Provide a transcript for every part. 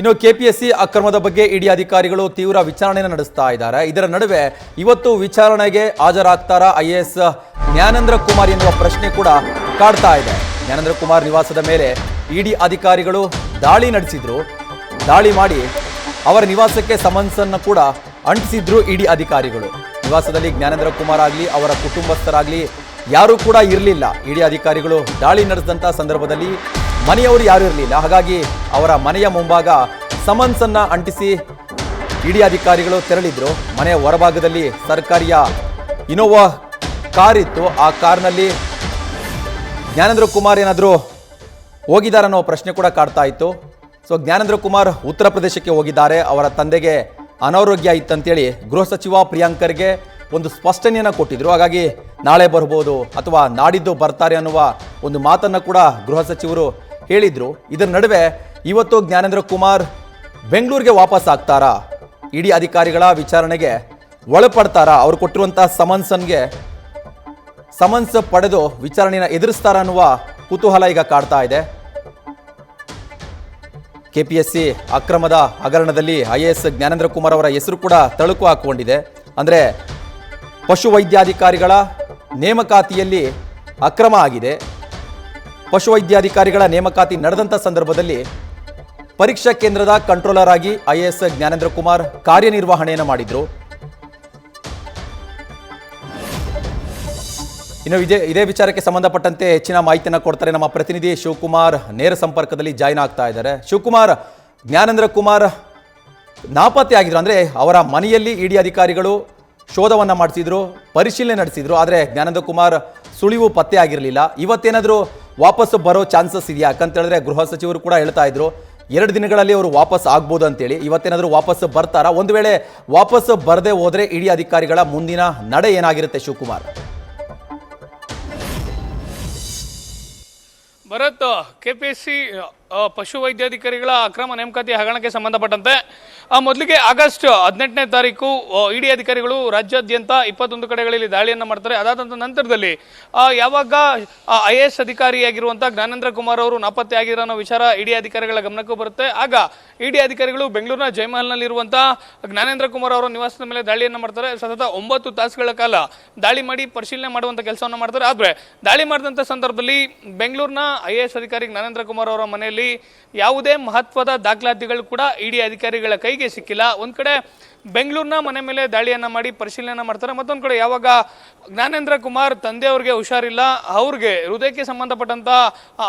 ಇನ್ನು ಕೆಪಿಎಸ್ಸಿ ಅಕ್ರಮದ ಬಗ್ಗೆ ಇಡಿ ಅಧಿಕಾರಿಗಳು ತೀವ್ರ ವಿಚಾರಣೆಯನ್ನು ನಡೆಸ್ತಾ ಇದ್ದಾರೆ. ಇದರ ನಡುವೆ ಇವತ್ತು ವಿಚಾರಣೆಗೆ ಹಾಜರಾಗ್ತಾರಾ IAS ಜ್ಞಾನೇಂದ್ರ ಕುಮಾರ್ ಎನ್ನುವ ಪ್ರಶ್ನೆ ಕೂಡ ಕಾಡ್ತಾ ಇದೆ. ಜ್ಞಾನೇಂದ್ರ ಕುಮಾರ್ ನಿವಾಸದ ಮೇಲೆ ಇಡಿ ಅಧಿಕಾರಿಗಳು ದಾಳಿ ನಡೆಸಿದ್ರು. ದಾಳಿ ಮಾಡಿ ಅವರ ನಿವಾಸಕ್ಕೆ ಸಮನ್ಸನ್ನು ಕೂಡ ಅಂಟಿಸಿದ್ರು ಇಡಿ ಅಧಿಕಾರಿಗಳು. ನಿವಾಸದಲ್ಲಿ ಜ್ಞಾನೇಂದ್ರ ಕುಮಾರ್ ಆಗಲಿ ಅವರ ಕುಟುಂಬಸ್ಥರಾಗಲಿ ಯಾರೂ ಕೂಡ ಇರಲಿಲ್ಲ. ಇಡಿ ಅಧಿಕಾರಿಗಳು ದಾಳಿ ನಡೆಸಿದಂಥ ಸಂದರ್ಭದಲ್ಲಿ ಮನೆಯವರು ಯಾರೂ ಇರಲಿಲ್ಲ. ಹಾಗಾಗಿ ಅವರ ಮನೆಯ ಮುಂಭಾಗ ಸಮನ್ಸನ್ನ ಅಂಟಿಸಿ ಇಡಿ ಅಧಿಕಾರಿಗಳು ತೆರಳಿದ್ರು. ಮನೆಯ ಹೊರಭಾಗದಲ್ಲಿ ಸರ್ಕಾರಿಯ ಇನೋವಾ ಕಾರ್ ಇತ್ತು. ಆ ಕಾರ್ನಲ್ಲಿ ಜ್ಞಾನೇಂದ್ರ ಕುಮಾರ್ ಏನಾದರೂ ಹೋಗಿದ್ದಾರೆ ಅನ್ನೋ ಪ್ರಶ್ನೆ ಕೂಡ ಕಾಡ್ತಾ ಇತ್ತು. ಸೊ ಜ್ಞಾನೇಂದ್ರ ಕುಮಾರ್ ಉತ್ತರ ಪ್ರದೇಶಕ್ಕೆ ಹೋಗಿದ್ದಾರೆ. ಅವರ ತಂದೆಗೆ ಅನಾರೋಗ್ಯ ಇತ್ತಂತೇಳಿ ಗೃಹ ಸಚಿವ ಪ್ರಿಯಾಂಕರ್ಗೆ ಒಂದು ಸ್ಪಷ್ಟನೆಯನ್ನು ಕೊಟ್ಟಿದ್ರು. ಹಾಗಾಗಿ ನಾಳೆ ಬರ್ಬೋದು ಅಥವಾ ನಾಡಿದ್ದು ಬರ್ತಾರೆ ಅನ್ನುವ ಒಂದು ಮಾತನ್ನು ಕೂಡ ಗೃಹ ಸಚಿವರು ಹೇಳಿದ್ರು. ಇದರ ನಡುವೆ ಇವತ್ತು ಜ್ಞಾನೇಂದ್ರ ಕುಮಾರ್ ಬೆಂಗಳೂರಿಗೆ ವಾಪಸ್ ಆಗ್ತಾರಾ, ಇಡಿ ಅಧಿಕಾರಿಗಳ ವಿಚಾರಣೆಗೆ ಒಳಪಡ್ತಾರಾ, ಅವರು ಕೊಟ್ಟಿರುವಂತಹ ಸಮನ್ಸ್ ಪಡೆದು ವಿಚಾರಣೆಯನ್ನು ಎದುರಿಸ್ತಾರ ಅನ್ನುವ ಕುತೂಹಲ ಈಗ ಕಾಡ್ತಾ ಇದೆ. ಕೆಪಿಎಸ್ಸಿ ಅಕ್ರಮದ ಹಗರಣದಲ್ಲಿ IAS ಜ್ಞಾನೇಂದ್ರ ಕುಮಾರ್ ಅವರ ಹೆಸರು ಕೂಡ ತಳುಕು ಹಾಕಿಕೊಂಡಿದೆ. ಅಂದರೆ ಪಶುವೈದ್ಯಾಧಿಕಾರಿಗಳ ನೇಮಕಾತಿಯಲ್ಲಿ ಅಕ್ರಮ ಆಗಿದೆ. ಪಶುವೈದ್ಯಾಧಿಕಾರಿಗಳ ನೇಮಕಾತಿ ನಡೆದಂಥ ಸಂದರ್ಭದಲ್ಲಿ ಪರೀಕ್ಷಾ ಕೇಂದ್ರದ ಕಂಟ್ರೋಲರ್ ಆಗಿ IAS ಜ್ಞಾನೇಂದ್ರ ಕುಮಾರ್ ಕಾರ್ಯನಿರ್ವಹಣೆಯನ್ನು ಮಾಡಿದ್ರು. ಇನ್ನು ಇದೇ ವಿಚಾರಕ್ಕೆ ಸಂಬಂಧಪಟ್ಟಂತೆ ಹೆಚ್ಚಿನ ಮಾಹಿತಿಯನ್ನು ಕೊಡ್ತಾರೆ ನಮ್ಮ ಪ್ರತಿನಿಧಿ ಶಿವಕುಮಾರ್. ನೇರ ಸಂಪರ್ಕದಲ್ಲಿ ಜಾಯ್ನ್ ಆಗ್ತಾ ಇದ್ದಾರೆ. ಶಿವಕುಮಾರ್, ಜ್ಞಾನೇಂದ್ರ ಕುಮಾರ್ ನಾಪತ್ತೆ ಆಗಿದ್ರು, ಅಂದರೆ ಅವರ ಮನೆಯಲ್ಲಿ ಇಡಿ ಅಧಿಕಾರಿಗಳು ಶೋಧವನ್ನು ಮಾಡಿಸಿದ್ರು, ಪರಿಶೀಲನೆ ನಡೆಸಿದ್ರು. ಆದರೆ ಜ್ಞಾನೇಂದ್ರ ಕುಮಾರ್ ಸುಳಿವು ಪತ್ತೆ ಆಗಿರಲಿಲ್ಲ. ಇವತ್ತೇನಾದರೂ ವಾಪಸ್ ಬರೋ ಚಾನ್ಸಸ್ ಇದೆಯಾ? ಯಾಕಂತ ಹೇಳಿದ್ರೆ ಗೃಹ ಸಚಿವರು ಕೂಡ ಹೇಳ್ತಾ ಇದ್ರು 2 ದಿನಗಳಲ್ಲಿ ಅವರು ವಾಪಸ್ ಆಗ್ಬೋದು ಅಂತೇಳಿ. ಇವತ್ತೇನಾದರೂ ವಾಪಸ್ ಬರ್ತಾರಾ? ಒಂದು ವೇಳೆ ವಾಪಸ್ ಬರದೇ ಹೋದರೆ ಇಡಿ ಅಧಿಕಾರಿಗಳ ಮುಂದಿನ ನಡೆ ಏನಾಗಿರುತ್ತೆ ಶಿವಕುಮಾರ್? ಭರತ್, ಕೆಪಿಎಸ್ಸಿ ಪಶುವೈದ್ಯಾಧಿಕಾರಿಗಳ ಅಕ್ರಮ ನೇಮಕಾತಿ ಹಗರಣಕ್ಕೆ ಸಂಬಂಧಪಟ್ಟಂತೆ ಮೊದಲಿಗೆ ಆಗಸ್ಟ್ 18ನೇ ತಾರೀಕು ಇಡಿ ಅಧಿಕಾರಿಗಳು ರಾಜ್ಯಾದ್ಯಂತ 21 ಕಡೆಗಳಲ್ಲಿ ದಾಳಿಯನ್ನು ಮಾಡ್ತಾರೆ. ಅದಾದ ನಂತರದಲ್ಲಿ ಯಾವಾಗ IAS ಅಧಿಕಾರಿಯಾಗಿರುವಂಥ ಜ್ಞಾನೇಂದ್ರ ಕುಮಾರ್ ಅವರು ನಾಪತ್ತೆ ಆಗಿರೋ ಅನ್ನೋ ವಿಚಾರ ಇಡಿ ಅಧಿಕಾರಿಗಳ ಗಮನಕ್ಕೂ ಬರುತ್ತೆ. ಆಗ ಇಡಿ ಅಧಿಕಾರಿಗಳು ಬೆಂಗಳೂರಿನ ಜಯಮಹಲ್ನಲ್ಲಿರುವಂಥ ಜ್ಞಾನೇಂದ್ರ ಕುಮಾರ್ ಅವರ ನಿವಾಸದ ಮೇಲೆ ದಾಳಿಯನ್ನು ಮಾಡ್ತಾರೆ. ಸತತ 9 ತಾಸುಗಳ ಕಾಲ ದಾಳಿ ಮಾಡಿ ಪರಿಶೀಲನೆ ಮಾಡುವಂಥ ಕೆಲಸವನ್ನು ಮಾಡ್ತಾರೆ. ಆದರೆ ದಾಳಿ ಮಾಡಿದಂಥ ಸಂದರ್ಭದಲ್ಲಿ ಬೆಂಗಳೂರಿನ IAS ಅಧಿಕಾರಿ ಜ್ಞಾನೇಂದ್ರ ಕುಮಾರ್ ಅವರ ಮನೆಯಲ್ಲಿ ಯಾವುದೇ ಮಹತ್ವದ ದಾಖಲಾತಿಗಳು ಕೂಡ ಇಡಿ ಅಧಿಕಾರಿಗಳ ಕೈಗೆ ಸಿಕ್ಕಿಲ್ಲ. ಒಂದ್ ಕಡೆ ಬೆಂಗಳೂರಿನ ಮನೆ ಮೇಲೆ ದಾಳಿಯನ್ನ ಮಾಡಿ ಪರಿಶೀಲನೆ ಮಾಡ್ತಾರೆ. ಮತ್ತೊಂದು ಕಡೆ ಯಾವಾಗ ಜ್ಞಾನೇಂದ್ರ ಕುಮಾರ್ ತಂದೆಯವ್ರಿಗೆ ಹುಷಾರಿಲ್ಲ, ಅವ್ರಿಗೆ ಹೃದಯಕ್ಕೆ ಸಂಬಂಧಪಟ್ಟಂತ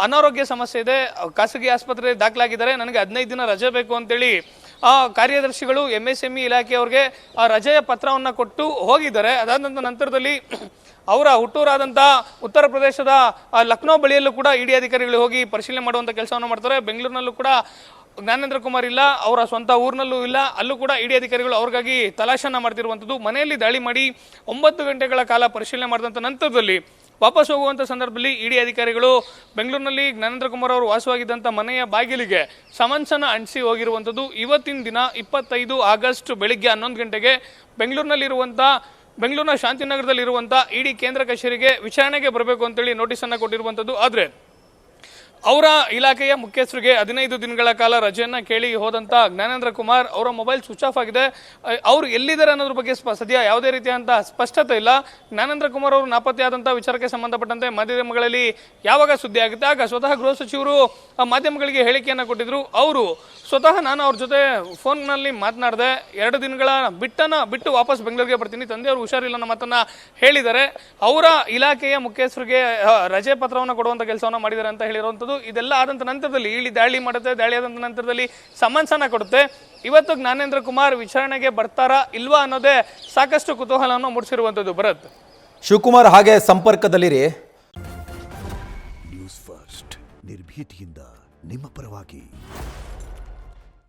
ಅನಾರೋಗ್ಯ ಸಮಸ್ಯೆ ಇದೆ, ಖಾಸಗಿ ಆಸ್ಪತ್ರೆಯಲ್ಲಿ ದಾಖಲಾಗಿದ್ದಾರೆ, ನನಗೆ 15 ದಿನ ರಜೆ ಬೇಕು ಅಂತೇಳಿ ಕಾರ್ಯದರ್ಶಿಗಳು MSME ಇಲಾಖೆಯವ್ರಿಗೆ ರಜೆಯ ಪತ್ರವನ್ನು ಕೊಟ್ಟು ಹೋಗಿದ್ದಾರೆ. ಅದಾದ ನಂತರದಲ್ಲಿ ಅವರ ಹುಟ್ಟೂರಾದಂಥ ಉತ್ತರ ಪ್ರದೇಶದ ಲಕ್ನೋ ಬಳಿಯಲ್ಲೂ ಕೂಡ ಇಡಿ ಅಧಿಕಾರಿಗಳು ಹೋಗಿ ಪರಿಶೀಲನೆ ಮಾಡುವಂಥ ಕೆಲಸವನ್ನು ಮಾಡ್ತಾರೆ. ಬೆಂಗಳೂರಿನಲ್ಲೂ ಕೂಡ ಜ್ಞಾನೇಂದ್ರ ಕುಮಾರ್ ಇಲ್ಲ, ಅವರ ಸ್ವಂತ ಊರಿನಲ್ಲೂ ಇಲ್ಲ, ಅಲ್ಲೂ ಕೂಡ ಇಡಿ ಅಧಿಕಾರಿಗಳು ಅವ್ರಿಗಾಗಿ ತಲಾಶನ ಮಾಡ್ತಿರುವಂಥದ್ದು. ಮನೆಯಲ್ಲಿ ದಾಳಿ ಮಾಡಿ 9 ಗಂಟೆಗಳ ಕಾಲ ಪರಿಶೀಲನೆ ಮಾಡಿದಂಥ ನಂತರದಲ್ಲಿ ವಾಪಸ್ ಹೋಗುವಂಥ ಸಂದರ್ಭದಲ್ಲಿ ಇಡಿ ಅಧಿಕಾರಿಗಳು ಬೆಂಗಳೂರಿನಲ್ಲಿ ಜ್ಞಾನೇಂದ್ರ ಕುಮಾರ್ ಅವರು ವಾಸವಾಗಿದ್ದಂಥ ಮನೆಯ ಬಾಗಿಲಿಗೆ ಸಮನ್ಸನ್ನು ಅಂಟಿಸಿ ಹೋಗಿರುವಂಥದ್ದು. ಇವತ್ತಿನ ದಿನ 25 ಆಗಸ್ಟ್ ಬೆಳಿಗ್ಗೆ 11 ಗಂಟೆಗೆ ಬೆಂಗಳೂರಿನ ಶಾಂತಿನಗರದಲ್ಲಿರುವಂಥ ಇಡಿ ಕೇಂದ್ರ ಕಚೇರಿಗೆ ವಿಚಾರಣೆಗೆ ಬರಬೇಕು ಅಂತೇಳಿ ನೋಟಿಸನ್ನು ಕೊಟ್ಟಿರುವಂಥದ್ದು. ಆದರೆ ಅವರ ಇಲಾಖೆಯ ಮುಖ್ಯಸ್ಥರಿಗೆ 15 ದಿನಗಳ ಕಾಲ ರಜೆಯನ್ನು ಕೇಳಿ ಹೋದಂಥ ಜ್ಞಾನೇಂದ್ರ ಕುಮಾರ್ ಅವರ ಮೊಬೈಲ್ ಸ್ವಿಚ್ ಆಫ್ ಆಗಿದೆ. ಅವರು ಎಲ್ಲಿದ್ದಾರೆ ಅನ್ನೋದ್ರ ಬಗ್ಗೆ ಸದ್ಯ ಯಾವುದೇ ರೀತಿಯಾದಂಥ ಸ್ಪಷ್ಟತೆ ಇಲ್ಲ. ಜ್ಞಾನೇಂದ್ರ ಕುಮಾರ್ ಅವರು ನಾಪತ್ತೆಯಾದಂಥ ವಿಚಾರಕ್ಕೆ ಸಂಬಂಧಪಟ್ಟಂತೆ ಮಾಧ್ಯಮಗಳಲ್ಲಿ ಯಾವಾಗ ಸುದ್ದಿ ಆಗುತ್ತೆ ಆಗ ಸ್ವತಃ ಗೃಹ ಸಚಿವರು ಮಾಧ್ಯಮಗಳಿಗೆ ಹೇಳಿಕೆಯನ್ನು ಕೊಟ್ಟಿದ್ರು. ಅವರು ಸ್ವತಃ ನಾನು ಅವ್ರ ಜೊತೆ ಫೋನ್ನಲ್ಲಿ ಮಾತನಾಡಿದೆ, 2 ದಿನಗಳ ಬಿಟ್ಟು ವಾಪಸ್ ಬೆಂಗಳೂರಿಗೆ ಬರ್ತೀನಿ, ತಂದೆಯವರು ಹುಷಾರಿಲ್ಲ ಅನ್ನೋ ಮಾತನ್ನ ಹೇಳಿದ್ದಾರೆ. ಅವರ ಇಲಾಖೆಯ ಮುಖ್ಯಸ್ಥರಿಗೆ ರಜೆ ಪತ್ರವನ್ನು ಕೊಡುವಂಥ ಕೆಲಸವನ್ನು ಮಾಡಿದ್ದಾರೆ ಅಂತ ಹೇಳಿರುವಂಥದ್ದು. ಇದೆಲ್ಲ ಆದಂತ ನಂತರದಲ್ಲಿ ಇಲ್ಲಿ ದಾಳಿ ಮಾಡುತ್ತೆ, ದಾಳಿ ಆದಂತ ನಂತರದಲ್ಲಿ ಸಮನ್ಸನ್ನ ಕೊಡುತ್ತೆ. ಇವತ್ತು ಜ್ಞಾನೇಂದ್ರ ಕುಮಾರ್ ವಿಚಾರಣೆಗೆ ಬರ್ತಾರಾ ಇಲ್ವಾ ಅನ್ನೋದೇ ಸಾಕಷ್ಟು ಕುತೂಹಲವನ್ನು ಮೂಡಿಸಿರುವಂಥದ್ದು. ಭರತ್, ಶಿವಕುಮಾರ್ ಹಾಗೆ ಸಂಪರ್ಕದಲ್ಲಿರಿ. ನ್ಯೂಸ್ ಫಸ್ಟ್ ನಿರ್ಭೀತಿಯಿಂದ ನಿಮ್ಮ ಪರವಾಗಿ.